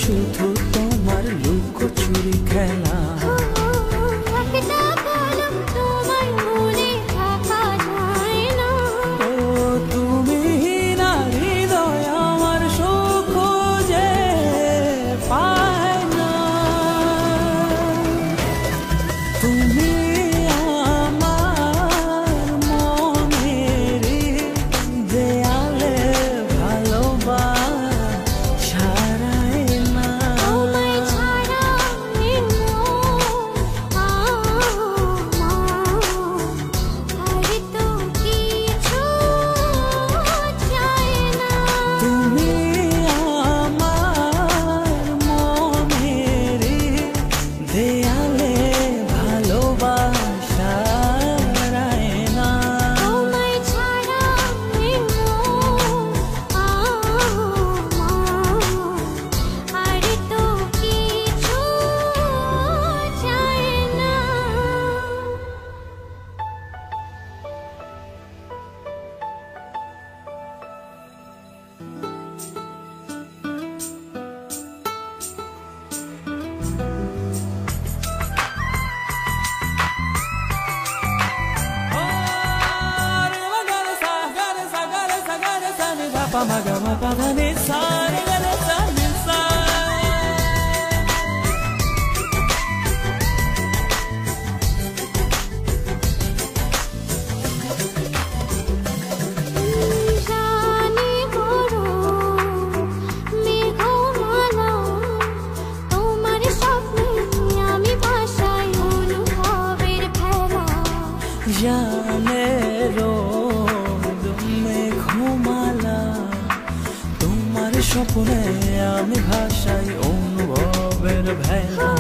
শুধু তোমার লুকোচুরি খেলা। একটা কলম তোমার মনে থাকা যায় না। ও তুমি না হৃদয় আমার সুখ যে পায় না। তুমি আমার মনের দেয়ালে ভালোবাসা রায় না। তোমায় ছাড়া আর তো কিছু চাই না। তুমি আমার মনের দেয়ালে ভালোবাসা রায় না। তোমায় ছাড়া আর তো কিছু চাই না। Pa ma ga ma pa da ni sa ni ga ni sa ni sa. জানি বড় মেঘমালা, তোমার স্বপ্নে আমি ভাসাই অনুভবের ভেলা। জানে রোদ মেঘমালা, তোমার স্বপ্নে আমি ভাসাই অনুভবের ভেলা।